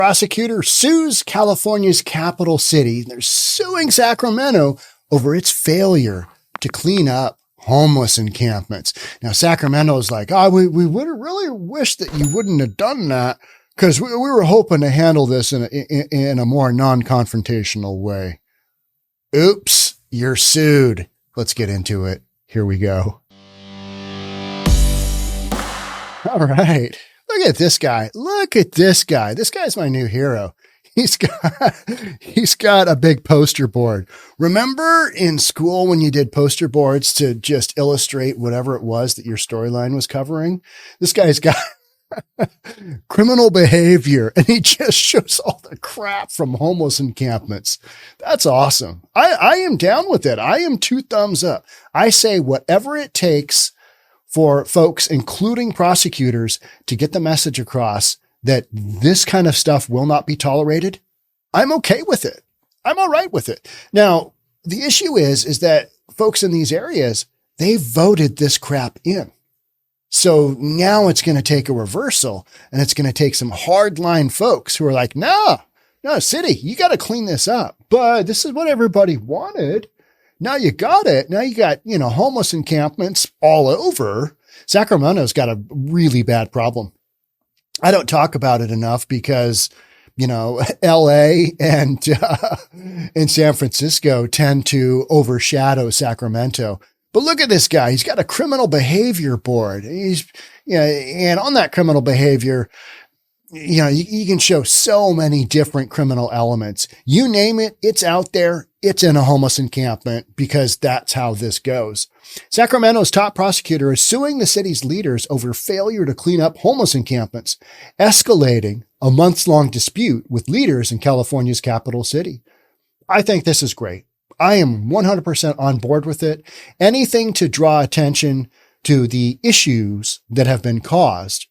Prosecutor sues California's capital city. They're suing Sacramento over its failure to clean up homeless encampments. Now, Sacramento's like, we would have really wished that you wouldn't have done that because we were hoping to handle this in a more non-confrontational way. Oops, you're sued. Let's get into it. Here we go. All right. Look at this guy. Look at this guy. This guy's my new hero. He's got a big poster board. Remember in school when you did poster boards to just illustrate whatever it was that your storyline was covering? This guy's got criminal behavior, and he just shows all the crap from homeless encampments. That's awesome. I am down with it. I am 2 thumbs up. I say whatever it takes for folks, including prosecutors, to get the message across that this kind of stuff will not be tolerated. I'm okay with it. I'm all right with it. Now, the issue is that folks in these areas, they voted this crap in. So now it's going to take a reversal, and it's going to take some hardline folks who are like, no, city, you got to clean this up. But this is what everybody wanted. Now you got it. Now you got, homeless encampments all over. Sacramento's got a really bad problem. I don't talk about it enough because, LA and San Francisco tend to overshadow Sacramento. But look at this guy. He's got a criminal behavior board. And on that criminal behavior, you can show so many different criminal elements. You name it, it's out there. It's in a homeless encampment because that's how this goes. Sacramento's top prosecutor is suing the city's leaders over failure to clean up homeless encampments, escalating a months-long dispute with leaders in California's capital city. I think this is great. I am 100% on board with it. Anything to draw attention to the issues that have been caused.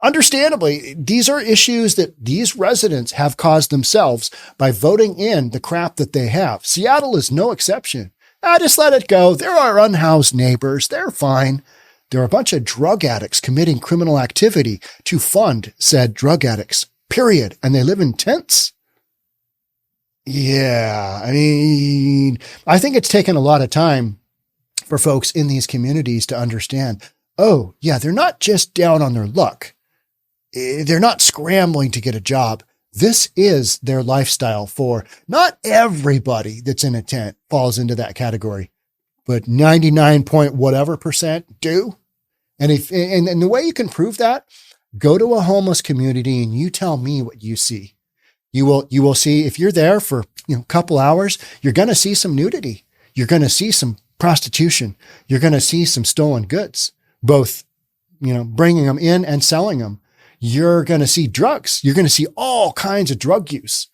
Understandably, these are issues that these residents have caused themselves by voting in the crap that they have. Seattle is no exception. Just let it go. There are unhoused neighbors. They're fine. There are a bunch of drug addicts committing criminal activity to fund said drug addicts, period. And they live in tents. Yeah, I think it's taken a lot of time for folks in these communities to understand, oh, yeah, they're not just down on their luck. They're not scrambling to get a job. This is their lifestyle. For not everybody that's in a tent falls into that category, but 99 point whatever percent do. And and the way you can prove that, go to a homeless community and you tell me what you see. You will see, if you're there for a couple hours, you're going to see some nudity. You're going to see some prostitution. You're going to see some stolen goods, both, bringing them in and selling them. You're going to see drugs. You're going to see all kinds of drug use.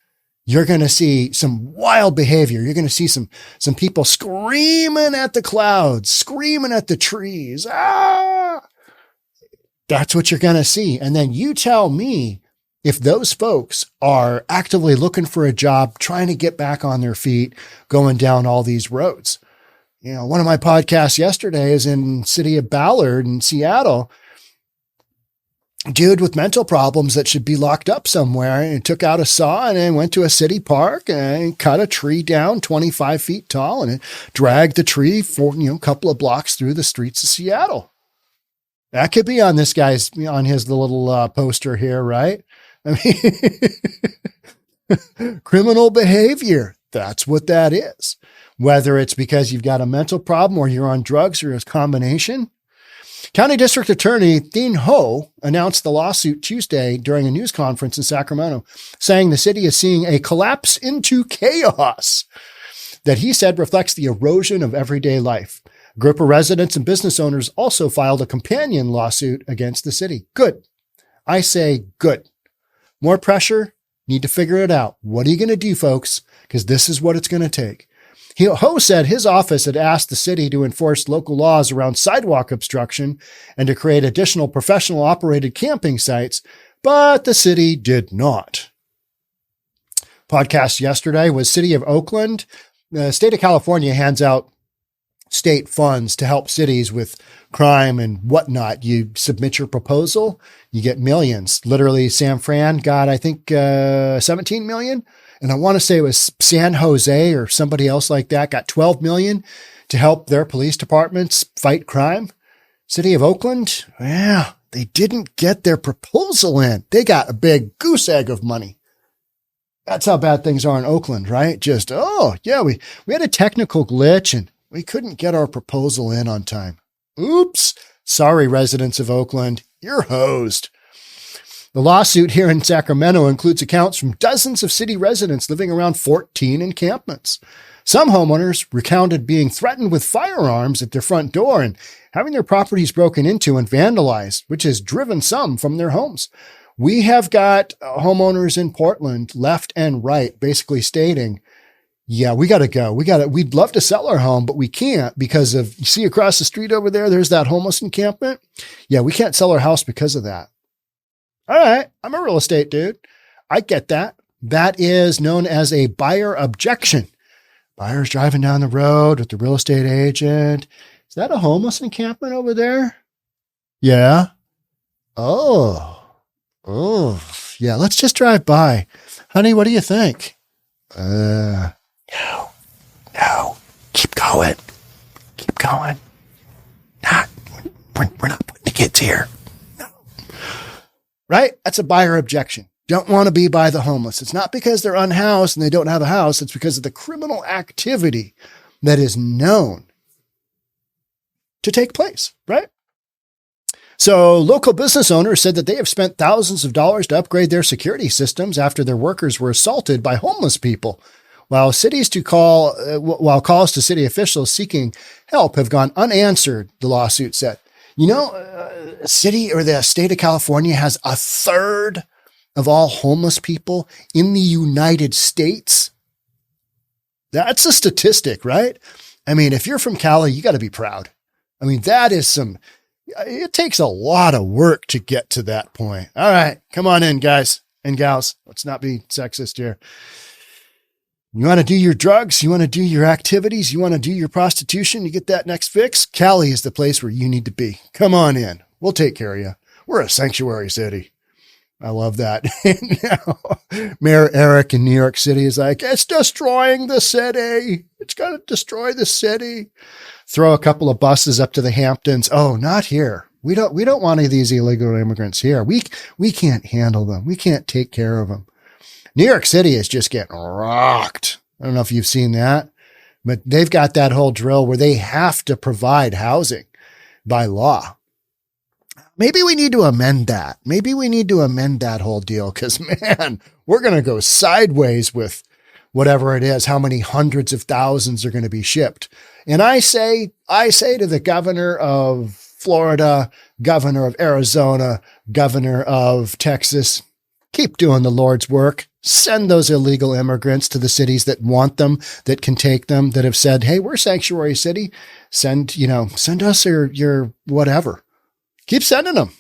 You're going to see some wild behavior. You're going to see some people screaming at the clouds, screaming at the trees. That's what you're going to see. And then you tell me if those folks are actively looking for a job, trying to get back on their feet, going down all these roads. One of my podcasts yesterday is in city of Ballard in Seattle. Dude with mental problems that should be locked up somewhere, and took out a saw and then went to a city park and cut a tree down 25 feet tall and dragged the tree for, a couple of blocks through the streets of Seattle. That could be on this guy's, on his little poster here, right? Criminal behavior. That's what that is. Whether it's because you've got a mental problem or you're on drugs or a combination. County District Attorney Dean Ho announced the lawsuit Tuesday during a news conference in Sacramento, saying the city is seeing a collapse into chaos that he said reflects the erosion of everyday life. A group of residents and business owners also filed a companion lawsuit against the city. Good. I say good. More pressure. Need to figure it out. What are you going to do, folks? Because this is what it's going to take. Ho said his office had asked the city to enforce local laws around sidewalk obstruction and to create additional professional operated camping sites, but the city did not. Podcast yesterday was City of Oakland. The state of California hands out state funds to help cities with crime and whatnot. You submit your proposal, you get millions. Literally, San Fran got, I think, 17 million. And I want to say it was San Jose or somebody else like that got 12 million to help their police departments fight crime. City of Oakland, yeah, they didn't get their proposal in. They got a big goose egg of money. That's how bad things are in Oakland, right? Just, oh, yeah, we had a technical glitch and we couldn't get our proposal in on time. Oops. Sorry, residents of Oakland, you're hosed. The lawsuit here in Sacramento includes accounts from dozens of city residents living around 14 encampments. Some homeowners recounted being threatened with firearms at their front door and having their properties broken into and vandalized, which has driven some from their homes. We have got homeowners in Portland, left and right, basically stating, yeah, we got to go. We'd love to sell our home, but we can't because of, you see across the street over there, there's that homeless encampment. Yeah, we can't sell our house because of that. All right, I'm a real estate dude. I get that. That is known as a buyer objection. Buyer's driving down the road with the real estate agent. Is that a homeless encampment over there? Yeah. Oh, yeah, let's just drive by. Honey, what do you think? No. Keep going. We're not putting the kids here. No. Right? That's a buyer objection. Don't want to be by the homeless. It's not because they're unhoused and they don't have a house. It's because of the criminal activity that is known to take place, right? So local business owners said that they have spent thousands of dollars to upgrade their security systems after their workers were assaulted by homeless people. While calls to city officials seeking help have gone unanswered, the lawsuit said. You know, the state of California has a third of all homeless people in the United States. That's a statistic, right? I mean, if you're from Cali, you got to be proud. I mean, it takes a lot of work to get to that point. All right, come on in, guys and gals. Let's not be sexist here. You want to do your drugs? You want to do your activities? You want to do your prostitution? You get that next fix? Cali is the place where you need to be. Come on in. We'll take care of you. We're a sanctuary city. I love that. Now, Mayor Eric in New York City is like, it's destroying the city. It's going to destroy the city. Throw a couple of buses up to the Hamptons. Oh, not here. We don't want any of these illegal immigrants here. We can't handle them. We can't take care of them. New York City is just getting rocked. I don't know if you've seen that, but they've got that whole drill where they have to provide housing by law. Maybe we need to amend that. Maybe we need to amend that whole deal because, man, we're going to go sideways with whatever it is, how many hundreds of thousands are going to be shipped. And I say to the governor of Florida, governor of Arizona, governor of Texas, keep doing the Lord's work. Send those illegal immigrants to the cities that want them, that can take them, that have said, hey, we're a sanctuary city. Send us your whatever. Keep sending them.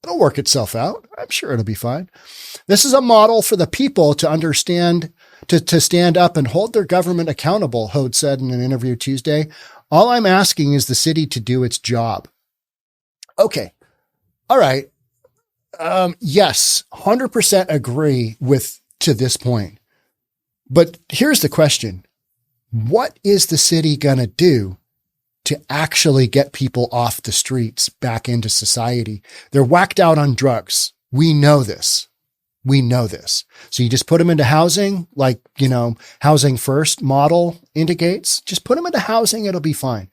It'll work itself out. I'm sure it'll be fine. This is a model for the people to understand, to stand up and hold their government accountable, Hode said in an interview Tuesday. All I'm asking is the city to do its job. Okay. All right. Yes, 100% agree to this point. But here's the question. What is the city going to do to actually get people off the streets back into society? They're whacked out on drugs. We know this. So you just put them into housing, like, housing first model indicates. Just put them into housing. It'll be fine.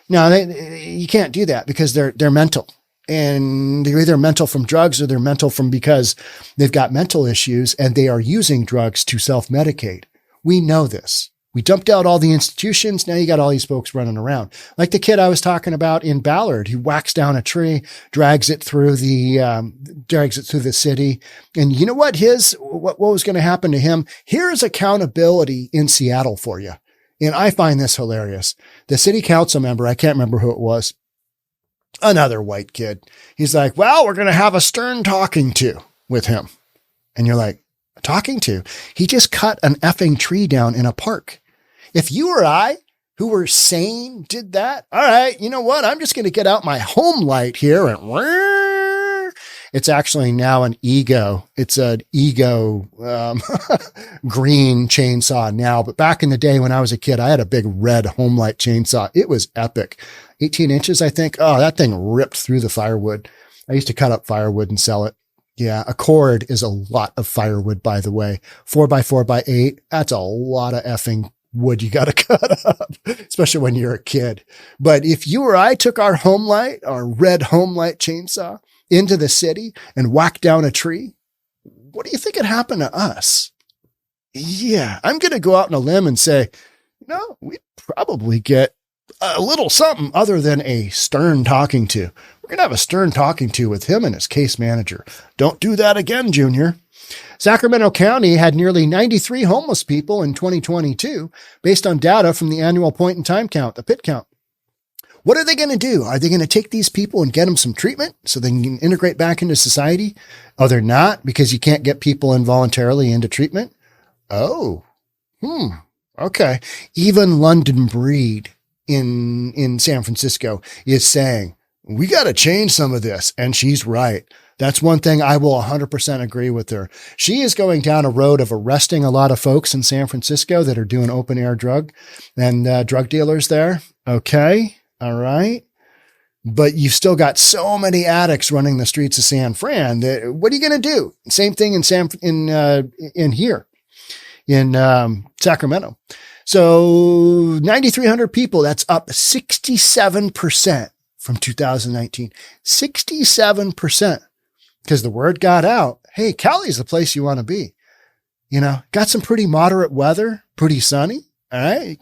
No, you can't do that because they're mental. And they're either mental from drugs or they're mental from because they've got mental issues and they are using drugs to self-medicate. We know this. We dumped out all the institutions. Now you got all these folks running around. Like the kid I was talking about in Ballard, who whacks down a tree, drags it through the city. And you know what was going to happen to him? Here's accountability in Seattle for you. And I find this hilarious. The city council member, I can't remember who it was, another white kid. He's like, well, we're going to have a stern talking to with him. And you're like, talking to? He just cut an effing tree down in a park. If you or I, who were sane did that. All right, you know what? I'm just going to get out my home light here and it's actually now an Ego. It's an Ego green chainsaw now. But back in the day when I was a kid, I had a big red home light chainsaw. It was epic. 18 inches, I think. Oh, that thing ripped through the firewood. I used to cut up firewood and sell it. Yeah, a cord is a lot of firewood, by the way. 4x4x8, that's a lot of effing wood you got to cut up, especially when you're a kid. But if you or I took our home light, our red home light chainsaw, into the city and whacked down a tree, what do you think would happen to us? Yeah, I'm going to go out on a limb and say, we'd probably get a little something other than a stern talking to. We're going to have a stern talking to with him and his case manager. Don't do that again, Junior. Sacramento County had nearly 93 homeless people in 2022, based on data from the annual point in time count, the PIT count. What are they going to do? Are they going to take these people and get them some treatment so they can integrate back into society? Oh, they're not, because you can't get people involuntarily into treatment? Oh, okay. Even London Breed in San Francisco is saying, we got to change some of this. And she's right. That's one thing I will 100% agree with her. She is going down a road of arresting a lot of folks in San Francisco that are doing open air drug dealers there. Okay. All right. But you've still got so many addicts running the streets of San Fran that what are you going to do? Same thing in Sacramento. So 9,300 people, that's up 67% from 2019, 67%, because the word got out. Hey, Cali's the place you want to be. Got some pretty moderate weather, pretty sunny. All right.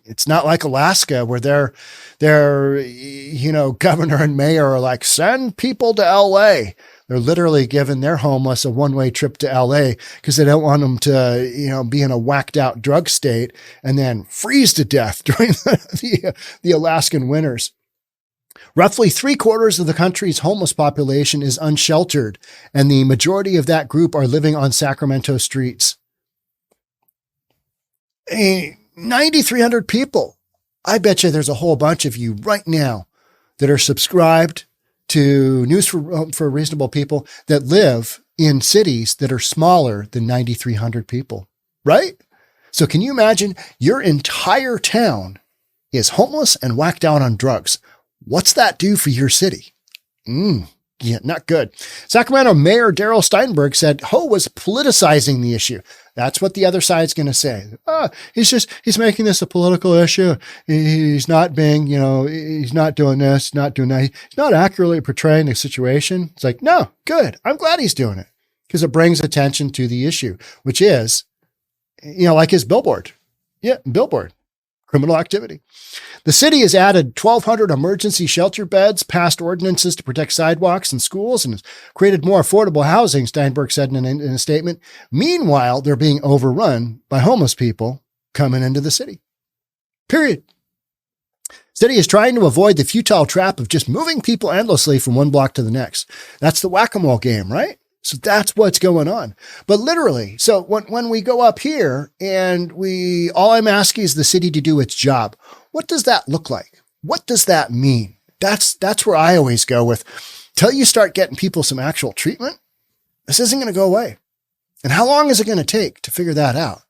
It's not like Alaska where their governor and mayor are like, send people to LA. They're literally giving their homeless a one-way trip to LA because they don't want them to, be in a whacked out drug state and then freeze to death during the Alaskan winters. Roughly 3/4 of the country's homeless population is unsheltered, and the majority of that group are living on Sacramento streets. 9,300 people. I bet you there's a whole bunch of you right now that are subscribed to News for Reasonable People that live in cities that are smaller than 9,300 people, right? So can you imagine your entire town is homeless and whacked out on drugs? What's that do for your city? Yeah, not good. Sacramento Mayor Darrell Steinberg said Ho was politicizing the issue. That's what the other side's going to say. He's making this a political issue. He's not being, he's not doing this, not doing that. He's not accurately portraying the situation. It's like, no, good. I'm glad he's doing it because it brings attention to the issue, which is, like his billboard. Yeah, billboard. Criminal activity. The city has added 1,200 emergency shelter beds, passed ordinances to protect sidewalks and schools, and has created more affordable housing, Steinberg said in a statement. Meanwhile, they're being overrun by homeless people coming into the city. Period. City is trying to avoid the futile trap of just moving people endlessly from one block to the next. That's the whack-a-mole game, right? So that's what's going on. But literally, so when we go up here and all I'm asking is the city to do its job. What does that look like? What does that mean? That's where I always go with, till you start getting people some actual treatment, this isn't going to go away. And how long is it going to take to figure that out?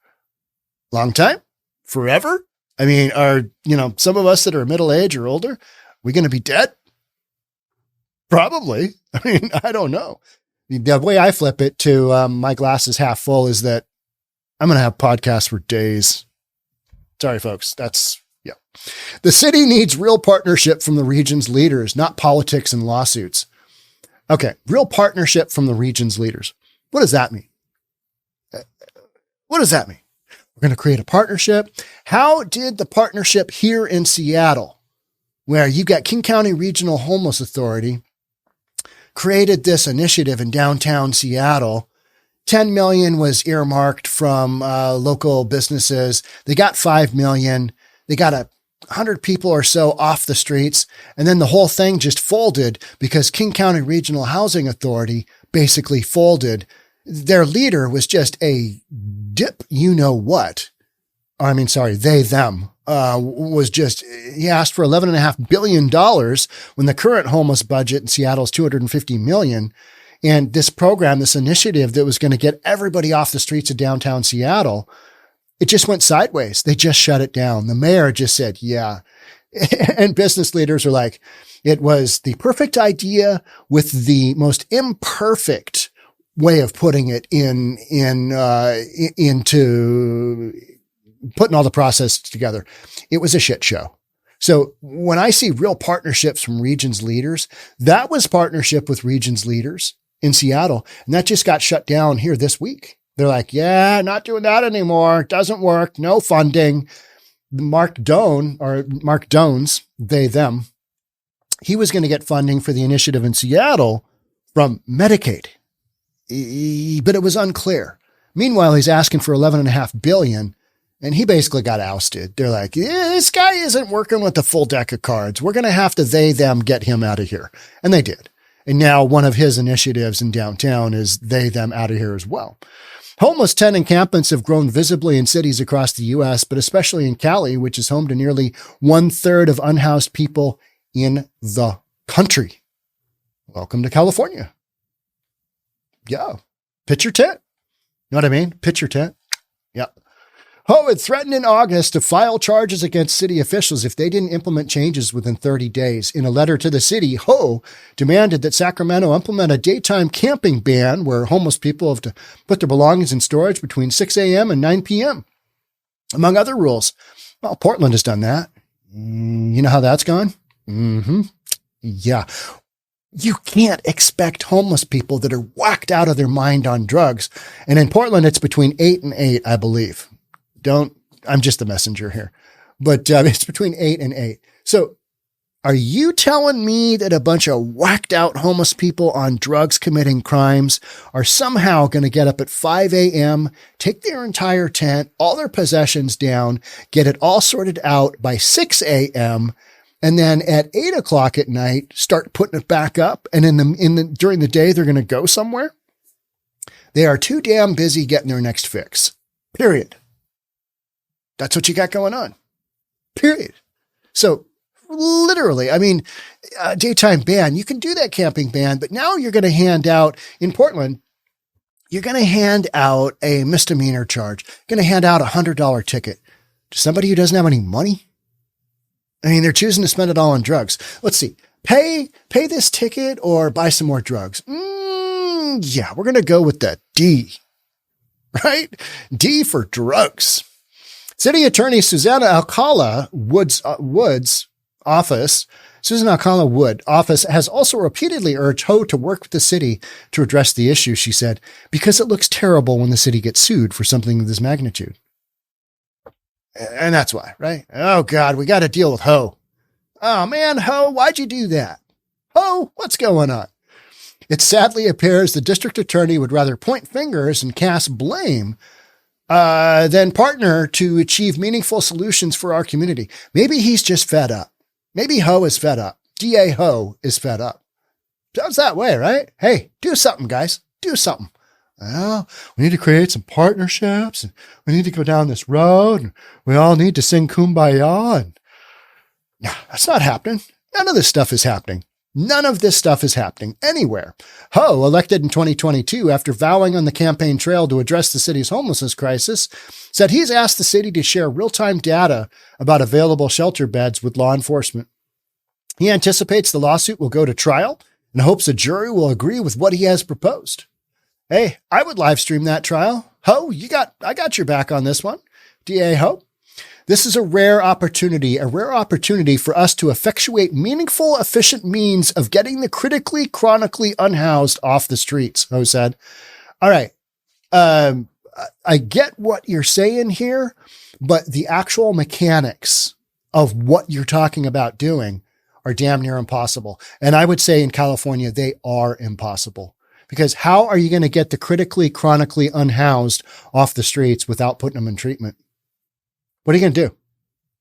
Long time? Forever? I mean, are, some of us that are middle age or older, we going to be dead? Probably. I mean, I don't know. The way I flip it to my glass is half full is that I'm going to have podcasts for days. Sorry, folks. Yeah. The city needs real partnership from the region's leaders, not politics and lawsuits. Okay. Real partnership from the region's leaders. What does that mean? What does that mean? We're going to create a partnership. How did the partnership here in Seattle, where you got King County Regional Homeless Authority, created this initiative in downtown Seattle? $10 million was earmarked from local businesses. They got $5 million. They got 100 people or so off the streets. And then the whole thing just folded because King County Regional Housing Authority basically folded. Their leader was just a dip, they, them he asked for $11.5 billion when the current homeless budget in Seattle is $250 million. And this program, this initiative that was going to get everybody off the streets of downtown Seattle, it just went sideways. They just shut it down. The mayor just said, yeah. And business leaders are like, it was the perfect idea with the most imperfect way of putting it into putting all the process together. It was a shit show. So when I see real partnerships from regions leaders, that was partnership with regions leaders in Seattle. And that just got shut down here this week. They're like, yeah, not doing that anymore. Doesn't work. No funding. Mark Dones, they, them, he was going to get funding for the initiative in Seattle from Medicaid, but it was unclear. Meanwhile, he's asking for $11.5 billion, and he basically got ousted. They're like, this guy isn't working with the full deck of cards. We're going to have to them get him out of here. And they did. And now one of his initiatives in downtown is them out of here as well. Homeless tent encampments have grown visibly in cities across the U.S., but especially in Cali, which is home to nearly 1/3 of unhoused people in the country. Welcome to California. Yeah. Pitch your tent. Know what I mean? Pitch your tent. Yeah. Ho had threatened in August to file charges against city officials if they didn't implement changes within 30 days. In a letter to the city, Ho demanded that Sacramento implement a daytime camping ban where homeless people have to put their belongings in storage between 6 a.m. and 9 p.m., among other rules. Well, Portland has done that. You know how that's gone? Mm-hmm. Yeah. You can't expect homeless people that are whacked out of their mind on drugs. And in Portland, it's between 8 and 8, I believe. I'm just the messenger here, but it's between 8 and 8. So are you telling me that a bunch of whacked out homeless people on drugs committing crimes are somehow going to get up at 5 a.m., take their entire tent, all their possessions down, get it all sorted out by 6 a.m., and then at 8 o'clock at night, start putting it back up? And during the day, they're going to go somewhere? They are too damn busy getting their next fix. Period. That's what you got going on. Period. So literally, I mean, daytime ban, you can do that camping ban, but now you're going to hand out in Portland, you're going to hand out a misdemeanor charge, going to hand out $100 ticket to somebody who doesn't have any money. I mean, they're choosing to spend it all on drugs. Let's see. Pay this ticket or buy some more drugs. Yeah, we're going to go with the D, right? D for drugs. City Attorney Susan Alcala Wood's office has also repeatedly urged Ho to work with the city to address the issue, she said, because it looks terrible when the city gets sued for something of this magnitude. And that's why, right? Oh, God, we got to deal with Ho. Oh, man, Ho, why'd you do that? Ho, what's going on? It sadly appears the district attorney would rather point fingers and cast blame than partner to achieve meaningful solutions for our community. Maybe he's just fed up. Maybe Ho is fed up. DA Ho is fed up. Sounds that way, right? Hey, do something, guys. Do something. Well, we need to create some partnerships, and we need to go down this road, and we all need to sing Kumbaya. And no, that's not happening. None of this stuff is happening. None of this stuff is happening anywhere. Ho, elected in 2022 after vowing on the campaign trail to address the city's homelessness crisis, said he's asked the city to share real-time data about available shelter beds with law enforcement. He anticipates the lawsuit will go to trial and hopes a jury will agree with what he has proposed. Hey, I would live stream that trial. Ho, I got your back on this one. DA Ho. This is a rare opportunity for us to effectuate meaningful, efficient means of getting the critically, chronically unhoused off the streets, Ho said. All right. I get what you're saying here, but the actual mechanics of what you're talking about doing are damn near impossible. And I would say in California, they are impossible. Because how are you going to get the critically, chronically unhoused off the streets without putting them in treatment? What are you going to do?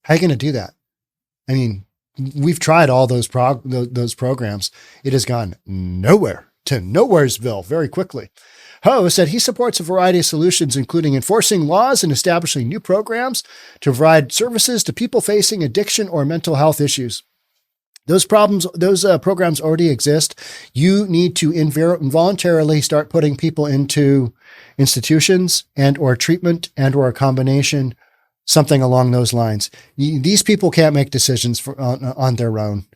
How are you going to do that? I mean, we've tried all those programs. It has gone nowhere to nowheresville very quickly. Ho said he supports a variety of solutions, including enforcing laws and establishing new programs to provide services to people facing addiction or mental health issues. Those programs already exist. You need to involuntarily start putting people into institutions and or treatment and or a combination, something along those lines. These people can't make decisions on their own,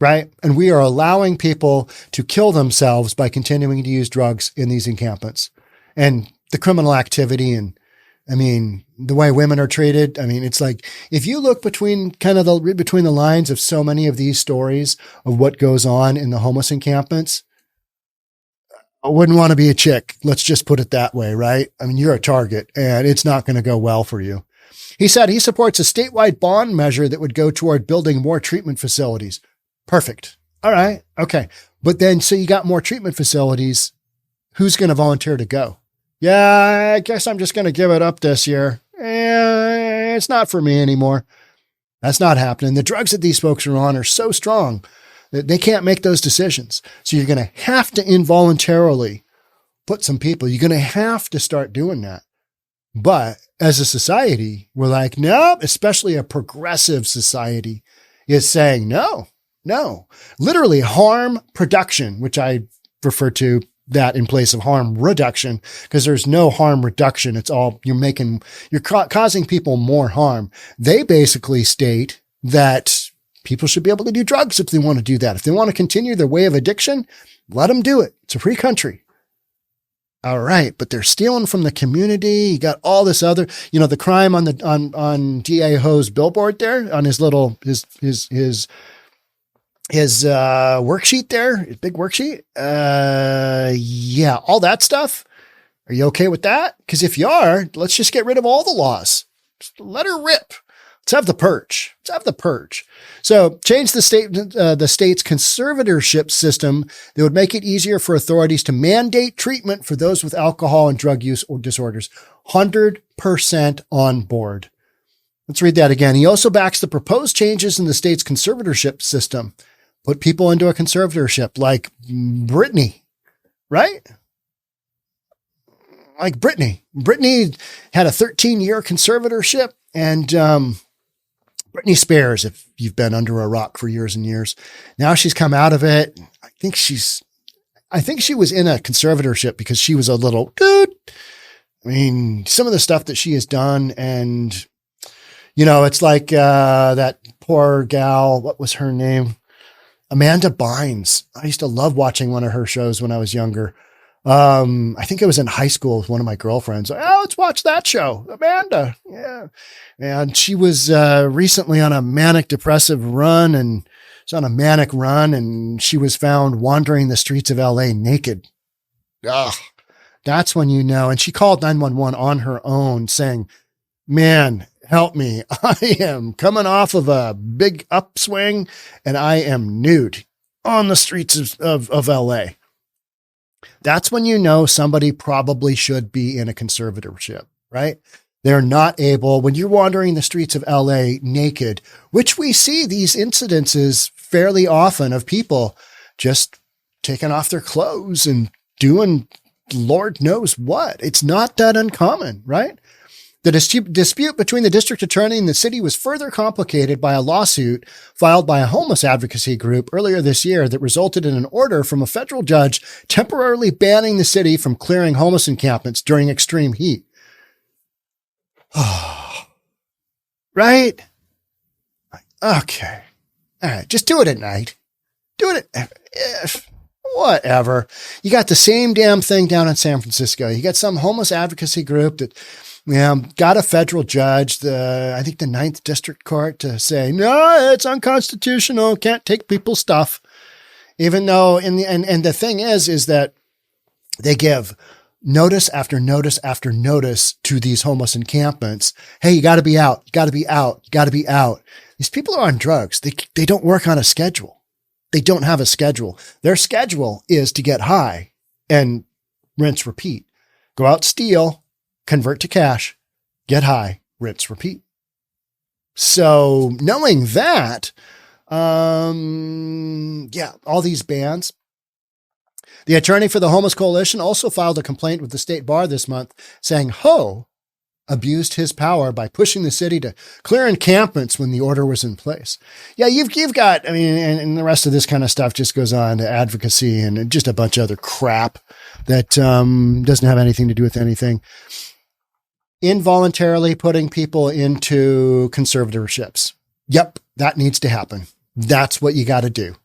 right? And we are allowing people to kill themselves by continuing to use drugs in these encampments. And the criminal activity and, I mean, the way women are treated. I mean, it's like, if you look between the lines of so many of these stories of what goes on in the homeless encampments, I wouldn't want to be a chick. Let's just put it that way, right? I mean, you're a target and it's not going to go well for you. He said he supports a statewide bond measure that would go toward building more treatment facilities. Perfect. All right. Okay. But then, so you got more treatment facilities. Who's going to volunteer to go? Yeah, I guess I'm just going to give it up this year. It's not for me anymore. That's not happening. The drugs that these folks are on are so strong that they can't make those decisions. So you're going to have to involuntarily put some people, you're going to have to start doing that. But as a society, we're like, no, especially a progressive society is saying, no. Literally harm production, which I refer to that in place of harm reduction, because there's no harm reduction. It's all you're causing people more harm. They basically state that people should be able to do drugs if they want to do that. If they want to continue their way of addiction, let them do it. It's a free country. All right. But they're stealing from the community. You got all this other, the crime on DA Ho's billboard there on his worksheet there, his big worksheet. Yeah, all that stuff. Are you okay with that? Because if you are, let's just get rid of all the laws. Just let her rip. Let's have the purge. So change the state's conservatorship system that would make it easier for authorities to mandate treatment for those with alcohol and drug use or disorders. 100% on board. Let's read that again. He also backs the proposed changes in the state's conservatorship system. Put people into a conservatorship like Brittany, right? Like Brittany. Brittany had a 13-year conservatorship, and Brittany Spears, if you've been under a rock for years and years, now she's come out of it. I think she was in a conservatorship because she was a little dude. I mean, some of the stuff that she has done, and it's like that poor gal. What was her name? Amanda Bynes. I used to love watching one of her shows when I was younger. I think it was in high school with one of my girlfriends. Let's watch that show. Amanda. Yeah. And she was recently on a manic depressive run, and she was found wandering the streets of LA naked. Ugh. That's when you know. And she called 911 on her own saying, man, help me. I am coming off of a big upswing and I am nude on the streets of LA. That's when you know somebody probably should be in a conservatorship, right? They're not able, when you're wandering the streets of LA naked, which we see these incidences fairly often of people just taking off their clothes and doing Lord knows what. It's not that uncommon, right? The dispute between the district attorney and the city was further complicated by a lawsuit filed by a homeless advocacy group earlier this year that resulted in an order from a federal judge temporarily banning the city from clearing homeless encampments during extreme heat. Right? Okay. All right. Just do it at night. Do it at whatever. You got the same damn thing down in San Francisco. You got some homeless advocacy group that got a federal judge, I think the 9th District Court, to say, no, it's unconstitutional. Can't take people's stuff. Even though, and the thing is that they give notice after notice after notice to these homeless encampments. Hey, you got to be out. You got to be out. You got to be out. These people are on drugs. They don't work on a schedule. They don't have a schedule. Their schedule is to get high and rinse, repeat. Go out, steal, convert to cash, get high, rinse, repeat. So knowing that, all these bans, The attorney for the Homeless Coalition also filed a complaint with the state bar this month saying Ho abused his power by pushing the city to clear encampments when the order was in place. Yeah, you've got, I mean, and the rest of this kind of stuff just goes on to advocacy and just a bunch of other crap that doesn't have anything to do with anything. Involuntarily putting people into conservatorships. Yep, that needs to happen. That's what you got to do.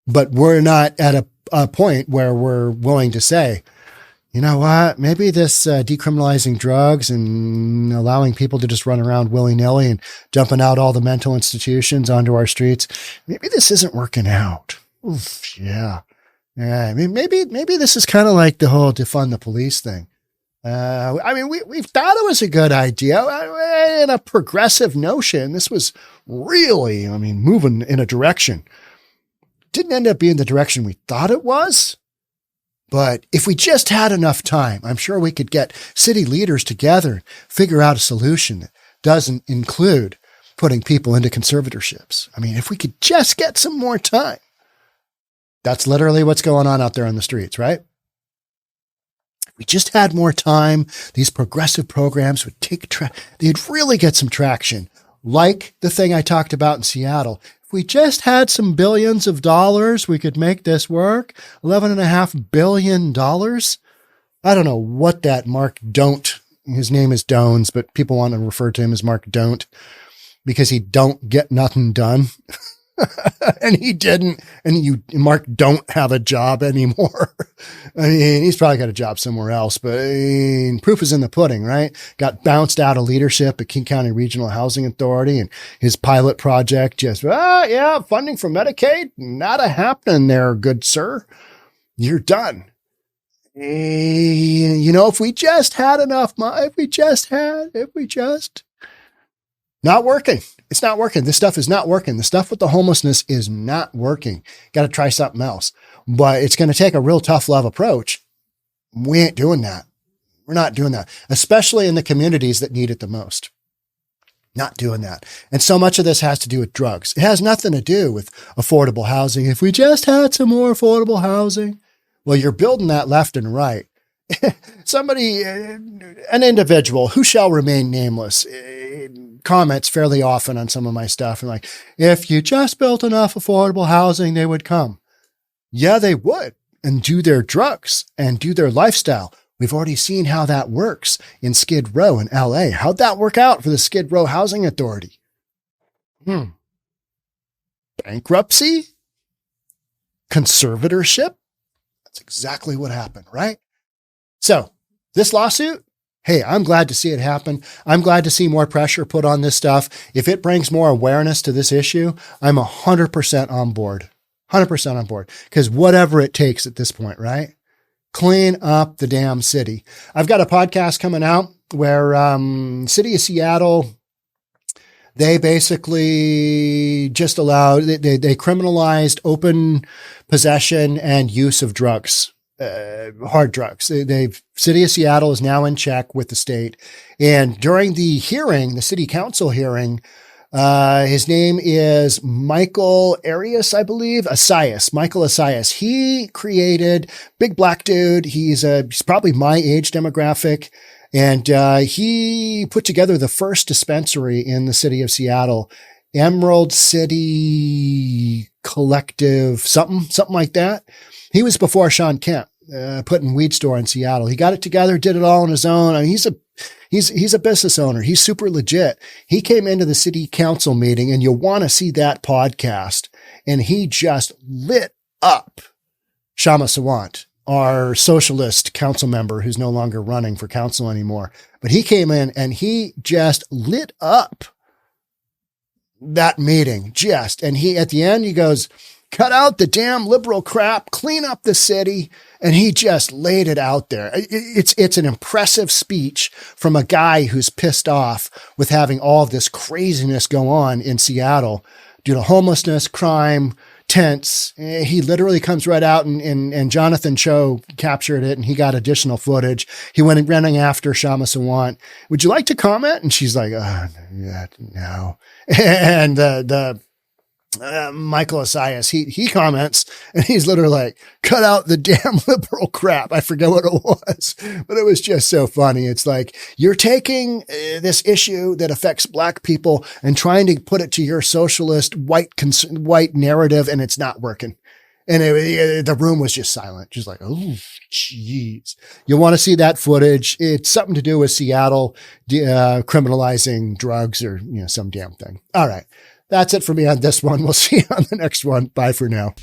But we're not at a point where we're willing to say, you know what, maybe this decriminalizing drugs and allowing people to just run around willy-nilly and dumping out all the mental institutions onto our streets, maybe this isn't working out. Oof, yeah. I mean, maybe this is kind of like the whole defund the police thing. I mean, we thought it was a good idea and a progressive notion. This was really, I mean, moving in a direction. Didn't end up being the direction we thought it was. But if we just had enough time, I'm sure we could get city leaders together and figure out a solution that doesn't include putting people into conservatorships. I mean, if we could just get some more time. That's literally what's going on out there on the streets, right? If we just had more time, these progressive programs would they'd really get some traction. Like the thing I talked about in Seattle. If we just had some billions of dollars, we could make this work. $11.5 billion. I don't know what that Mark Don't, his name is Dones, but people want to refer to him as Mark Don't because he don't get nothing done. And he didn't, and Mark don't have a job anymore. I mean, he's probably got a job somewhere else, but I mean, proof is in the pudding, right? Got bounced out of leadership at King County Regional Housing Authority, and his pilot project just, yeah, funding for Medicaid, not a happening there, good sir. You're done. You know, if we just had enough money, if we just not working. It's not working. This stuff is not working. The stuff with the homelessness is not working. Got to try something else. But it's going to take a real tough love approach. We ain't doing that. We're not doing that, especially in the communities that need it the most. Not doing that. And so much of this has to do with drugs. It has nothing to do with affordable housing. If we just had some more affordable housing, well, you're building that left and right. Somebody, an individual who shall remain nameless, comments fairly often on some of my stuff and like, if you just built enough affordable housing, they would come. Yeah, they would, and do their drugs and do their lifestyle. We've already seen how that works in Skid Row in LA. How'd that work out for the Skid Row Housing Authority? Bankruptcy? Conservatorship? That's exactly what happened, right? So this lawsuit, hey, I'm glad to see it happen. I'm glad to see more pressure put on this stuff. If it brings more awareness to this issue, I'm 100% on board. 100% on board. Because whatever it takes at this point, right? Clean up the damn city. I've got a podcast coming out where City of Seattle, they basically just allowed, they criminalized open possession and use of drugs. Hard drugs. City of Seattle is now in check with the state. And during the hearing, the city council hearing, his name is Michael Arias, I believe, Michael Asias. He created, big black dude. He's probably my age demographic. And, he put together the first dispensary in the city of Seattle, Emerald City Collective, something like that. He was before Sean Kemp, putting Weed Store in Seattle. He got it together, did it all on his own. I mean, he's a business owner. He's super legit. He came into the city council meeting, and you'll want to see that podcast. And he just lit up Shama Sawant, our socialist council member who's no longer running for council anymore. But he came in and he just lit up that meeting and he, at the end, he goes, cut out the damn liberal crap, clean up the city. And he just laid it out there. It's an impressive speech from a guy who's pissed off with having all of this craziness go on in Seattle due to homelessness, crime, tents. He literally comes right out and Jonathan Cho captured it and he got additional footage. He went running after Shama Sawant. Would you like to comment? And she's like, no. And the Michael Asias, he comments, and he's literally like, cut out the damn liberal crap. I forget what it was, but it was just so funny. It's like, you're taking this issue that affects black people and trying to put it to your socialist white narrative, and it's not working. And the room was just silent, just like, oh, jeez. You want to see that footage? It's something to do with Seattle criminalizing drugs or some damn thing. All right. That's it for me on this one. We'll see you on the next one. Bye for now.